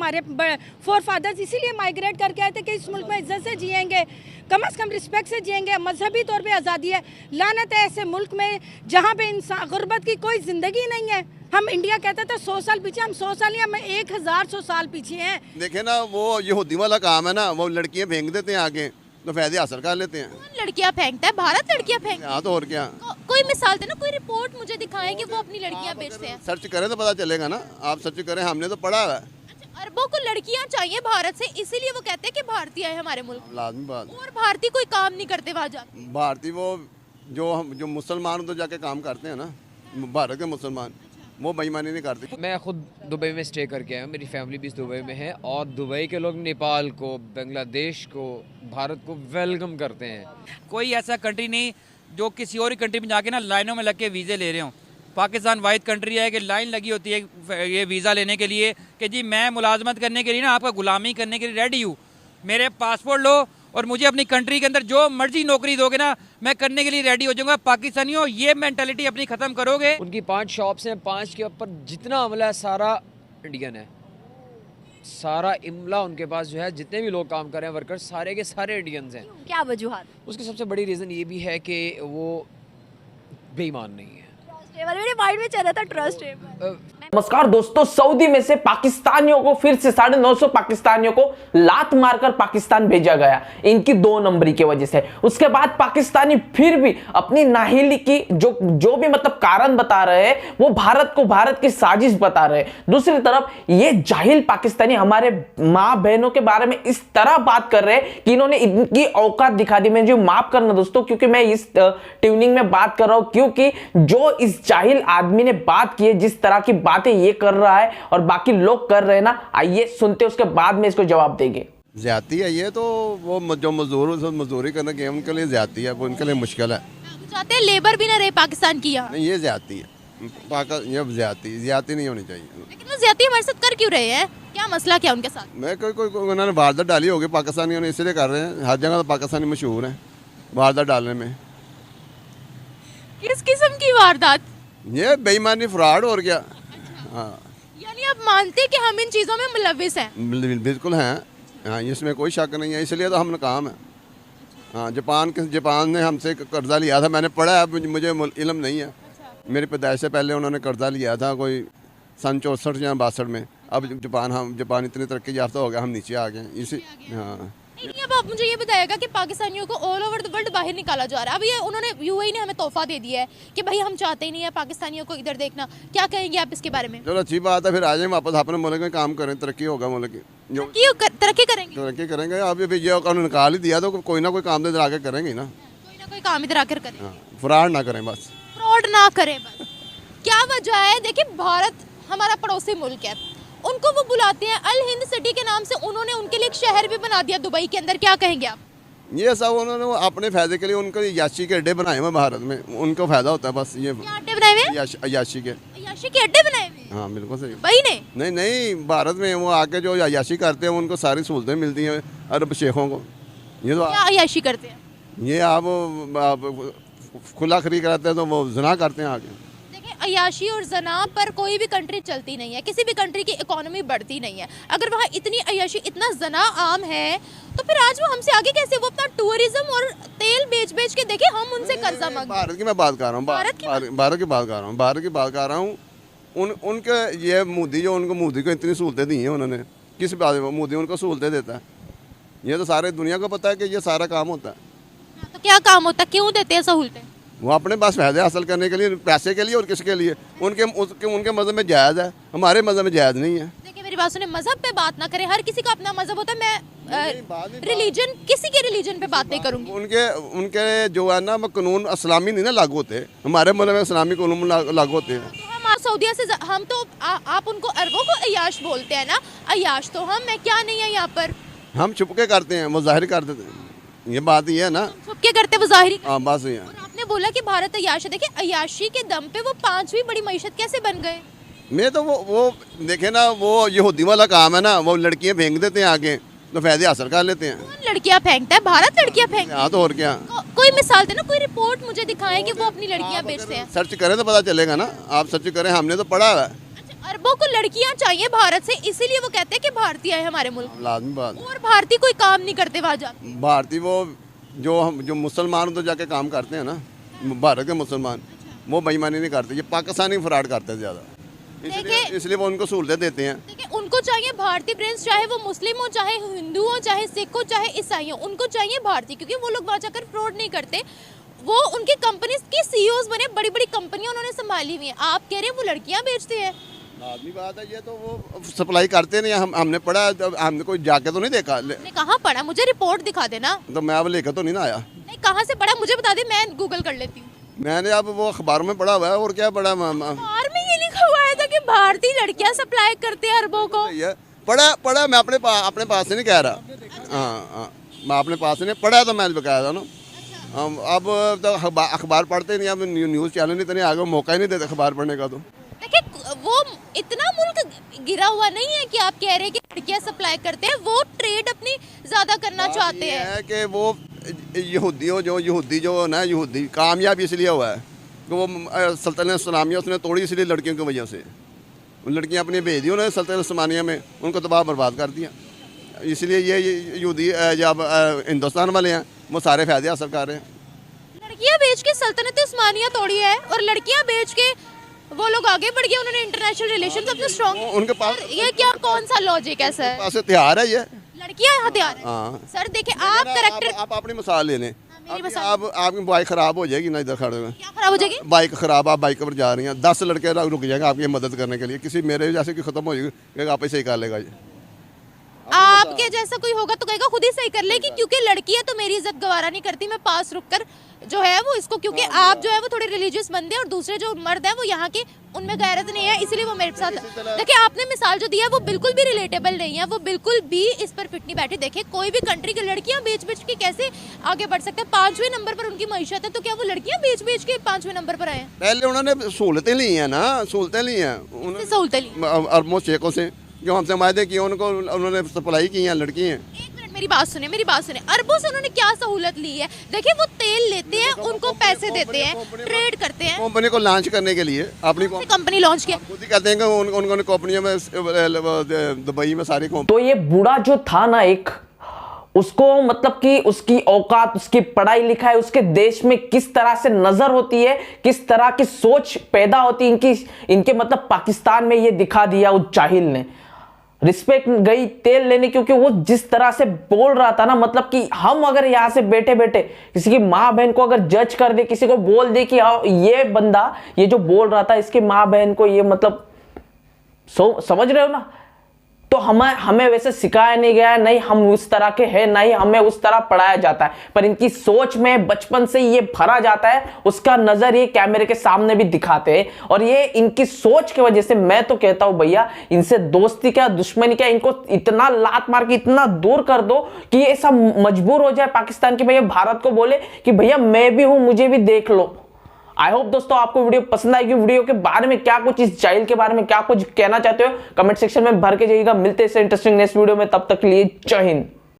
हमारे four fathers इसीलिए migrate करके आए थे कि इस मुल्क में इज्जत से जिएंगे, कम से कम रिस्पेक्ट से जिएंगे, मजहबी तौर पे आज़ादी है। लानत है ऐसे मुल्क में जहाँ पे इंसान गुर्बत की कोई ज़िंदगी नहीं है। हम इंडिया कहते थे 100 साल पीछे, हम 100 साल या हम 1100 साल पीछे हैं। देखे ना, वो यहूदी वाला काम है ना, वो लड़कियां फेंक देते हैं आगे तो फायदे हासिल कर लेते हैं। लड़कियां फेंकता है भारत, लड़कियां फेंक। हाँ तो और क्या, कोई मिसाल दे ना, कोई रिपोर्ट मुझे दिखाएं कि वो अपनी लड़कियां बेचते हैं। सर्च करें तो पता चलेगा ना, आप सर्च करें, हमने तो पढ़ा है। अच्छा, अरबों को लड़कियां चाहिए भारत से, इसीलिए वो कहते हैं कि भारतीय है हमारे मुल्क। लाजमी बात। और भारतीय कोई काम नहीं करते वहाँ जाके। भारतीय वो जो मुसलमान तो जाके काम करते हैं ना, भारत के मुसलमान, वो बेईमानी नहीं करते। मैं खुद दुबई में स्टे करके आया हूँ, मेरी फैमिली भी दुबई में है, और दुबई के लोग नेपाल को, बांग्लादेश को, भारत को वेलकम करते हैं। कोई ऐसा कंट्री नहीं जो किसी और कंट्री में जाके ना लाइनों में लग के वीज़े ले रहे हों। पाकिस्तान वाहिद कंट्री है कि लाइन लगी होती है ये वीज़ा लेने के लिए कि जी मैं मुलाजमत करने के लिए ना आपका गुलामी करने के लिए रेडी हूँ, मेरे पासपोर्ट लो और मुझे अपनी कंट्री के अंदर जो मर्जी नौकरी दोगे ना, मैं करने के लिए रेडी हो जाऊंगा। पाकिस्तानियों, ये मेंटालिटी अपनी ख़त्म करोगे। उनकी 5 शॉप्स हैं, 5 के ऊपर जितना अमला है सारा इंडियन है, सारा इमला उनके पास जो है, जितने भी लोग काम कर रहे हैं वर्कर्स सारे के सारे इंडियंस हैं। क्या वजूहत? उसकी सबसे बड़ी रीज़न ये भी है कि वो बेईमान नहीं है। मेरे माइंड में चल रहा था ट्रस्ट। नमस्कार दोस्तों, सऊदी में से पाकिस्तानियों को फिर से 950 पाकिस्तानियों को लात मारकर पाकिस्तान भेजा गया, इनकी 2 नंबरी की वजह से। उसके बाद पाकिस्तानी फिर भी अपनी नाहिली की जो भी मतलब कारण बता रहे हैं, वो भारत को भारत की साजिश बता रहे हैं। दूसरी तरफ ये जाहिल पाकिस्तानी हमारे माँ बहनों के बारे में इस तरह बात कर रहे हैं कि इन्होंने इनकी औकात दिखा दी। मैं जो माफ करना दोस्तों, क्योंकि मैं इस ट्यूनिंग में बात कर रहा हूं, क्योंकि जो इस जाहिल आदमी ने बात की है, जिस तरह की बातें ये कर रहा है और बाकी लोग कर रहे हैं ना, आइए सुनते, उसके बाद में इसको जवाब देंगे। ज्यादती है ये तो, वो जो मजदूरी करने के उनके लिए ज्यादती है, वो उनके लिए मुश्किल है। चाहते हैं लेबर भी ना रहे पाकिस्तान की यहाँ। नहीं, ये ज्यादती है, ये ज्यादती नहीं होनी चाहिए। लेकिन वो ज्यादा हमारे साथ कर क्यों रहे हैं? क्या मसला क्या उनके साथ? मैं कोई उन्होंने वारदात डाली होगी पाकिस्तानियों ने, इसलिए कर रहे हैं। हर जगह तो पाकिस्तानी मशहूर है वारदात डालने में। किस किस्म की वारदात? ये बेईमानी, फ्रॉड, और क्या। हाँ, यानी आप मानते हैं कि हम इन चीजों में मुलविस हैं? बिल्कुल हैं। हाँ, इसमें कोई शक नहीं है, इसलिए तो हमने काम है। हाँ, जापान ने हमसे कर्जा लिया था, मैंने पढ़ा है, मुझे इल्म नहीं है। मेरी पैदाइश से पहले उन्होंने कर्जा लिया था कोई सन 64 या 62 में। अब जापान इतनी तरक्की याफ्ता हो गया, हम नीचे आ गए इसी। हाँ, अब आप मुझे ये बताइएगा कि पाकिस्तानियों को ऑल ओवर द वर्ल्ड बाहर निकाला जा रहा है। अब ये उन्होंने यूएई ने हमें तोहफा दे दिया है कि भाई हम चाहते ही नहीं है पाकिस्तानियों को इधर देखना। क्या कहेंगे आप इसके बारे में? चलो अच्छी बात है, फिर आ जाए वापस अपने मुल्क में काम करें, तरक्की होगा मुल्क की। जो तरक्की करेंगे, तरक्की करेंगे। अब ये कानून निकाल ही दिया तो कोई ना कोई काम इधर आके करेंगे ना, कोई काम इधर आकर करें। फ्रॉड ना करें, बस फ्रॉड ना करें बस। क्या वजह है? देखिए, भारत हमारा पड़ोसी मुल्क है, उनको वो बुलाते हैं अल हिंद सिटी के नाम से, उन्होंने उनके लिए एक शहर भी बना दिया दुबई के अंदर। क्या कहेंगे आप? ये सब उन्होंने अपने फायदे के लिए उनके याशी के अड्डे बनाए हुए भारत में, उनको फायदा होता है बस। ये अड्डे बनाए हुए? याशी के अड्डे बनाए हुए? हाँ बिल्कुल सही। भाई ने नहीं, भारत में वो आके जो याशी करते हैं उनको सारी सहूलतें मिलती हैं अरब शेखों को। ये तो क्या अयाशी करते हैं? ये आप खुला खरी कराते हैं तो वो जना करते हैं आगे। अयाशी और जना पर कोई भी कंट्री चलती नहीं है, किसी भी कंट्री की इकोनॉमी बढ़ती नहीं है। अगर वहाँ इतनी अयाशी, इतना जना आम है, तो फिर आज वो हमसे आगे कैसे? वो अपना टूरिज्म और तेल बेच के देखिए, हम उनसे कर्जा मांगते हैं। भारत की मैं बात कर रहा हूँ, भारत की बात कर रहा हूँ। उनके ये मोदी को इतनी सहूलतें दी हैं उन्होंने, किस बात में मोदी उनको सहूलतें देता है? ये तो सारे दुनिया को पता है कि ये सारा काम होता है। तो क्या काम होता है? क्यों देते हैं सहूलतें? वो अपने पास फायदे हासिल करने के लिए, पैसे के लिए, और किसके लिए? उनके मज़हब में जायज़ है, हमारे मज़हब में जायज़ नहीं है। देखिए मेरी बात सुने, मज़हब पे बात ना करें, हर किसी का अपना मज़हब होता है। मैं रिलीजन, किसी के रिलीजन पे बात नहीं करूँगी। उनके जो है ना कानून इस्लामी नहीं ना लागू होते, हमारे मुल्क में इस्लामी कानून लागू होते हैं। हम सऊदीया से हम तो आप उनको अरबों को अयाश बोलते हैं ना, अयाश तो हम, मैं क्या नहीं है यहाँ पर? हम छुप के करते हैं, वो जाहिर कर देते हैं। ये बात ये है ना, छुप के करते वो जाहिर। हाँ बस ये। आपने बोला कि भारत अयाश है, देखिए अयाशी के दम पे वो 5वीं बड़ी मईशत कैसे बन गए? मैं तो वो देखे ना, वो यहूदी वाला काम है ना, वो लड़कियां फेंक देते हैं आगे तो फायदे हासिल कर लेते हैं। लड़कियां फेंकता है भारत, लड़कियां फेंक। हाँ तो और क्या। कोई मिसाल दे ना, कोई रिपोर्ट मुझे दिखाएं कि वो अपनी लड़कियां बेचते हैं। सर्च करें तो पता चलेगा ना, आप सर्च करें, हमने तो पढ़ा है। अच्छा, अरबों को लड़कियां चाहिए भारत से, इसीलिए वो कहते हैं कि भारतीय है हमारे मुल्क लाजमी बात। और भारतीय कोई काम नहीं करते वहां जाके। भारतीय वो जो मुसलमान तो जाके काम करते हैं ना, भारत के मुसलमान वो बेईमानी नहीं करते, ये पाकिस्तानी फ्रॉड करते हैं ज़्यादा, इसलिए वो उनको सहूलतें देते हैं। देखिए उनको चाहिए भारतीय प्रिंस, चाहे वो मुस्लिम हो, चाहे हिंदू हो, चाहे सिख हो, चाहे ईसाई हो, उनको चाहिए भारतीय, क्योंकि वो लोग वहाँ जाकर फ्रॉड नहीं करते। वो उनकी कंपनीज की सीईओज बने, बड़ी बड़ी कंपनियां उन्होंने संभाली हुई हैं। आप कह रहे हैं वो लड़कियां बेचते हैं। आदमी बात है ये, तो वो सप्लाई करते नहीं, हमने पढ़ा, हमने कोई जाके तो नहीं देखा। आपने कहाँ पढ़ा? मुझे रिपोर्ट दिखा देना। तो मैं अब लेकर तो नहीं ना आया। नहीं, कहाँ से पढ़ा मुझे बता दे, मैं गूगल कर लेती हूँ। मैंने अब वो अखबारों में पढ़ा हुआ है, और क्या पढ़ा। अखबार में ये लिखा हुआ है था कि भारतीय लड़कियां सप्लाई करते हैं अरबों को। पढ़ा मैं अपने पास से नहीं कह रहा। हाँ, मैं अपने पास से नहीं पढ़ा, तो मैं बकाया था ना। अब तो अखबार पढ़ते नहीं, अब न्यूज़ चैनल नहीं, तो नहीं आगे मौका ही नहीं देते अखबार पढ़ने का। तो देखिए वो इतना मुल्क गिरा हुआ नहीं है कि आप कह रहे हैं कि लड़कियां सप्लाई करते हैं, वो ट्रेड अपनी ज्यादा करना चाहते हैं। कि वो यहूदी जो ना, यहूदी कामयाब इसलिए हुआ है कि वो सल्तनत इस्लामिया उसने तोड़ी, इसलिए लड़कियों की वजह से लड़कियां अपनी भेज दी उन्होंने सल्तनत इस्लामिया में, उनको तबाह बर्बाद कर दिया। इसलिए ये यहूदी जब हिंदुस्तान वाले हैं वो सारे फायदे हासिल कर रहे हैं। लड़कियां बेच के सल्तनत उस्मानिया तोड़ी है, और लड़कियां बेच के वो लोग आगे बढ़ गए, उन्होंने इंटरनेशनल रिलेशंस अपने स्ट्रॉन्ग। उनके पास ये क्या, कौन सा लॉजिक है सर? पास हथियार है, ये लड़कियां हथियार है। हाँ। सर देखिए आप करेक्टर, आप अपनी मिसाल ले लें, मेरी मिसाल। आप आपकी बाइक खराब हो जाएगी ना, इधर खड़े हुए क्या खराब हो जाएगी? बाइक खराब, आप बाइक पर जा रही हैं, 10 लड़के रुक जाएंगे आपकी मदद करने के लिए, किसी मेरे जैसे की खत्म हो जाएगी, आप ऐसे ही कर लेगा। ये आपके जैसा कोई होगा तो कहेगा खुद ही सही कर लेगी, क्योंकि लड़की है तो मेरी इज्जत गवारा नहीं करती, मैं पास रुककर जो है वो इसको, क्योंकि आप जो है वो थोड़े रिलीजियस बंदे, और दूसरे जो मर्द है वो यहाँ के, उनमें गैरत नहीं है, इसलिए वो मेरे साथ। देखिए आपने मिसाल जो दिया है वो बिल्कुल भी रिलेटेबल नहीं है, वो बिल्कुल भी इस पर फिट नहीं बैठी। देखिए कोई भी कंट्री की लड़कियां बेच बेच के कैसे आगे बढ़ सकते हैं? 5वें नंबर पर उनकी मईशत है, तो क्या वो लड़कियां बेच बेच के 5वें नंबर पर आए? पहले उन्होंने सहूलतें ली हैं ना, सहूलतें ली हैं सहूलतें ली अरबों शेखों से, जो हमसे वायदे किए उनको उन्होंने सप्लाई की हैं लड़की हैं। एक मिनट मेरी बात सुने। अरबों से उन्होंने क्या सहूलत ली है? देखिए वो तेल लेते हैं, उनको पैसे देते हैं, ट्रेड करते हैं। कंपनी को लॉन्च करने के लिए अपनी कंपनी लॉन्च किया, खुद ही कहते हैं कि उन्होंने कंपनियों में दुबई में सारी तो ये बूढ़ा जो था ना, एक उसको मतलब कि उसकी औकात, उसकी पढ़ाई लिखाई, उसके देश में किस तरह से नजर होती है, किस तरह की सोच पैदा होती है इनके मतलब पाकिस्तान में ये दिखा दिया उस जाहिल ने। रिस्पेक्ट गई तेल लेने, क्योंकि वो जिस तरह से बोल रहा था ना, मतलब कि हम अगर यहां से बैठे बैठे किसी की माँ बहन को अगर जज कर दे, किसी को बोल दे कि हाँ ये बंदा ये जो बोल रहा था इसकी माँ बहन को ये मतलब समझ रहे हो ना, तो हमें वैसे सिखाया नहीं गया, नहीं हम उस तरह के हैं, नहीं हमें उस तरह पढ़ाया जाता है, पर इनकी सोच में बचपन से ये भरा जाता है, उसका नजर ये कैमरे के सामने भी दिखाते हैं। और ये इनकी सोच की वजह से मैं तो कहता हूं भैया, इनसे दोस्ती क्या दुश्मनी क्या, इनको इतना लात मार के इतना दूर कर दो कि ये सब मजबूर हो जाए पाकिस्तान की, भैया भारत को बोले कि भैया मैं भी हूं, मुझे भी देख लो। आई होप दोस्तों आपको वीडियो पसंद आएगी। वीडियो के बारे में क्या कुछ, इस जाहिल के बारे में क्या कुछ कहना चाहते हो कमेंट सेक्शन में भर के जाइएगा। मिलते हैं इंटरेस्टिंग नेक्स्ट वीडियो में, तब तक के लिए जय हिंद।